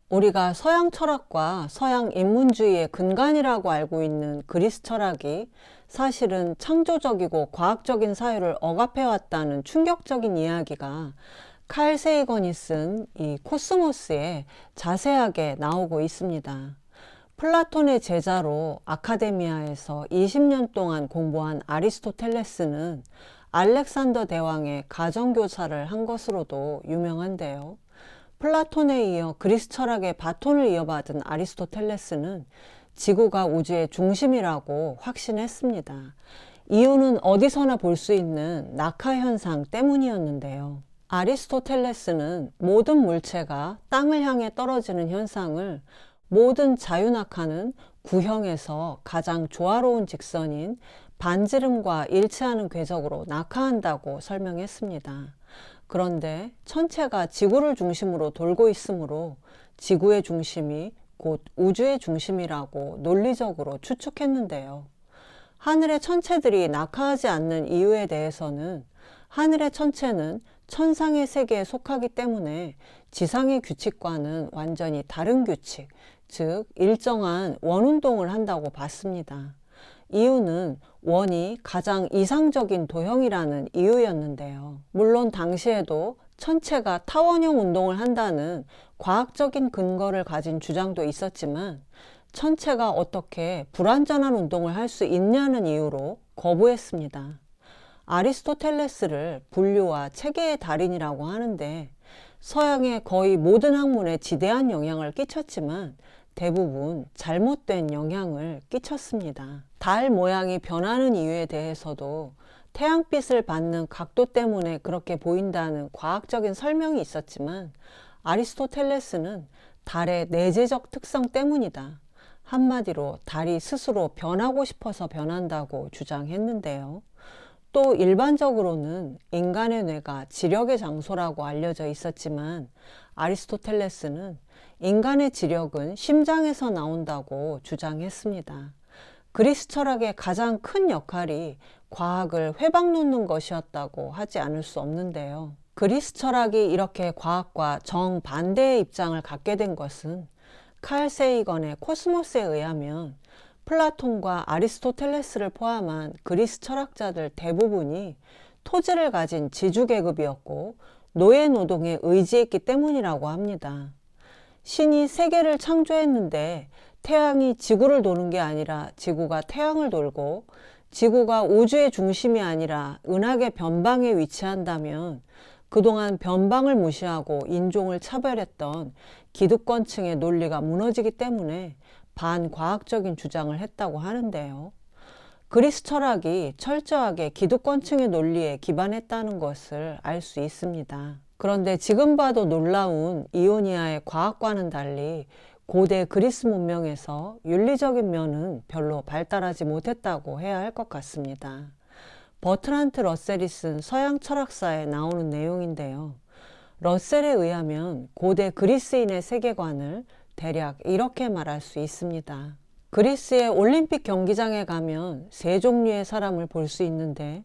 우리가 서양 철학과 서양 인문주의의 근간이라고 알고 있는 그리스 철학이 사실은 창조적이고 과학적인 사유를 억압해왔다는 충격적인 이야기가 칼 세이건이 쓴 이 코스모스에 자세하게 나오고 있습니다. 플라톤의 제자로 아카데미아에서 20년 동안 공부한 아리스토텔레스는 알렉산더 대왕의 가정교사를 한 것으로도 유명한데요. 플라톤에 이어 그리스 철학의 바톤을 이어받은 아리스토텔레스는 지구가 우주의 중심이라고 확신했습니다. 이유는 어디서나 볼 수 있는 낙하 현상 때문이었는데요. 아리스토텔레스는 모든 물체가 땅을 향해 떨어지는 현상을 모든 자유낙하는 구형에서 가장 조화로운 직선인 반지름과 일치하는 궤적으로 낙하한다고 설명했습니다. 그런데 천체가 지구를 중심으로 돌고 있으므로 지구의 중심이 곧 우주의 중심이라고 논리적으로 추측했는데요. 하늘의 천체들이 낙하하지 않는 이유에 대해서는 하늘의 천체는 천상의 세계에 속하기 때문에 지상의 규칙과는 완전히 다른 규칙, 즉 일정한 원운동을 한다고 봤습니다. 이유는 원이 가장 이상적인 도형이라는 이유였는데요. 물론 당시에도 천체가 타원형 운동을 한다는 과학적인 근거를 가진 주장도 있었지만 천체가 어떻게 불완전한 운동을 할 수 있냐는 이유로 거부했습니다. 아리스토텔레스를 분류와 체계의 달인이라고 하는데 서양의 거의 모든 학문에 지대한 영향을 끼쳤지만 대부분 잘못된 영향을 끼쳤습니다. 달 모양이 변하는 이유에 대해서도 태양빛을 받는 각도 때문에 그렇게 보인다는 과학적인 설명이 있었지만 아리스토텔레스는 달의 내재적 특성 때문이다. 한마디로 달이 스스로 변하고 싶어서 변한다고 주장했는데요. 또 일반적으로는 인간의 뇌가 지력의 장소라고 알려져 있었지만 아리스토텔레스는 인간의 지력은 심장에서 나온다고 주장했습니다. 그리스 철학의 가장 큰 역할이 과학을 회방놓는 것이었다고 하지 않을 수 없는데요. 그리스 철학이 이렇게 과학과 정반대의 입장을 갖게 된 것은 칼 세이건의 코스모스에 의하면 플라톤과 아리스토텔레스를 포함한 그리스 철학자들 대부분이 토지를 가진 지주계급이었고 노예 노동에 의지했기 때문이라고 합니다. 신이 세계를 창조했는데 태양이 지구를 도는 게 아니라 지구가 태양을 돌고 지구가 우주의 중심이 아니라 은하계 변방에 위치한다면 그동안 변방을 무시하고 인종을 차별했던 기득권층의 논리가 무너지기 때문에 반과학적인 주장을 했다고 하는데요. 그리스 철학이 철저하게 기득권층의 논리에 기반했다는 것을 알 수 있습니다. 그런데 지금 봐도 놀라운 이오니아의 과학과는 달리 고대 그리스 문명에서 윤리적인 면은 별로 발달하지 못했다고 해야 할 것 같습니다. 버트란트 러셀이 쓴 서양 철학사에 나오는 내용인데요. 러셀에 의하면 고대 그리스인의 세계관을 대략 이렇게 말할 수 있습니다. 그리스의 올림픽 경기장에 가면 세 종류의 사람을 볼 수 있는데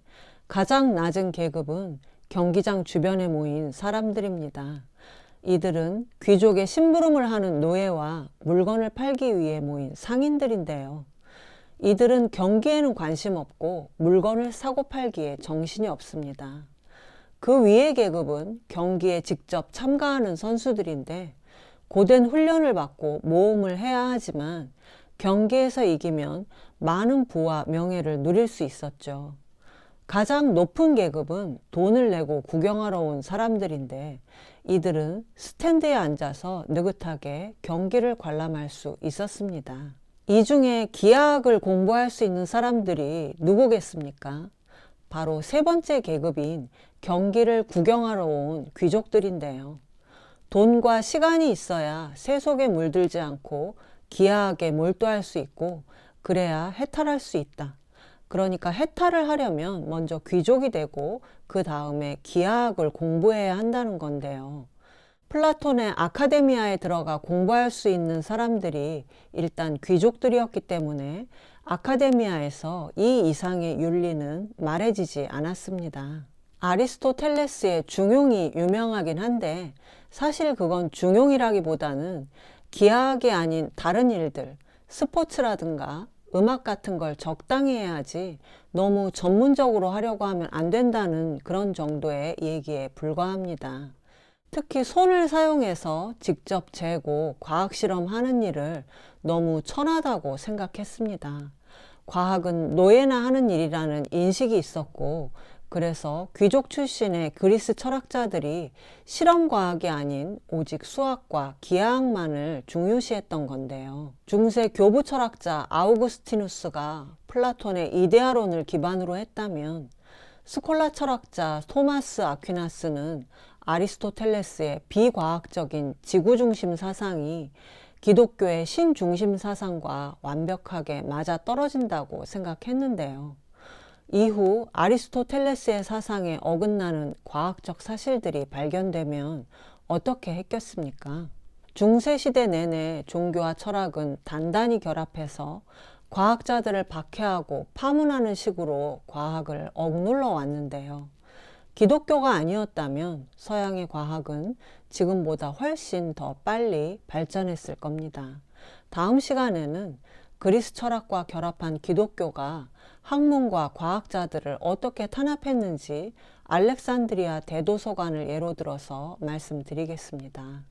가장 낮은 계급은 경기장 주변에 모인 사람들입니다. 이들은 귀족의 심부름을 하는 노예와 물건을 팔기 위해 모인 상인들인데요. 이들은 경기에는 관심 없고 물건을 사고 팔기에 정신이 없습니다. 그 위의 계급은 경기에 직접 참가하는 선수들인데 고된 훈련을 받고 모험을 해야 하지만 경기에서 이기면 많은 부와 명예를 누릴 수 있었죠. 가장 높은 계급은 돈을 내고 구경하러 온 사람들인데 이들은 스탠드에 앉아서 느긋하게 경기를 관람할 수 있었습니다. 이 중에 기하학을 공부할 수 있는 사람들이 누구겠습니까? 바로 세 번째 계급인 경기를 구경하러 온 귀족들인데요. 돈과 시간이 있어야 세속에 물들지 않고 기하학에 몰두할 수 있고 그래야 해탈할 수 있다. 그러니까 해탈을 하려면 먼저 귀족이 되고 그 다음에 기하학을 공부해야 한다는 건데요. 플라톤의 아카데미아에 들어가 공부할 수 있는 사람들이 일단 귀족들이었기 때문에 아카데미아에서 이 이상의 윤리는 말해지지 않았습니다. 아리스토텔레스의 중용이 유명하긴 한데 사실 그건 중용이라기보다는 기하학이 아닌 다른 일들, 스포츠라든가 음악 같은 걸 적당히 해야지 너무 전문적으로 하려고 하면 안 된다는 그런 정도의 얘기에 불과합니다. 특히 손을 사용해서 직접 재고 과학 실험하는 일을 너무 천하다고 생각했습니다. 과학은 노예나 하는 일이라는 인식이 있었고, 그래서 귀족 출신의 그리스 철학자들이 실험 과학이 아닌 오직 수학과 기하학만을 중요시했던 건데요. 중세 교부 철학자 아우구스티누스가 플라톤의 이데아론을 기반으로 했다면, 스콜라 철학자 토마스 아퀴나스는 아리스토텔레스의 비과학적인 지구중심 사상이 기독교의 신중심 사상과 완벽하게 맞아떨어진다고 생각했는데요. 이후 아리스토텔레스의 사상에 어긋나는 과학적 사실들이 발견되면 어떻게 했겠습니까? 중세시대 내내 종교와 철학은 단단히 결합해서 과학자들을 박해하고 파문하는 식으로 과학을 억눌러 왔는데요. 기독교가 아니었다면 서양의 과학은 지금보다 훨씬 더 빨리 발전했을 겁니다. 다음 시간에는 그리스 철학과 결합한 기독교가 학문과 과학자들을 어떻게 탄압했는지 알렉산드리아 대도서관을 예로 들어서 말씀드리겠습니다.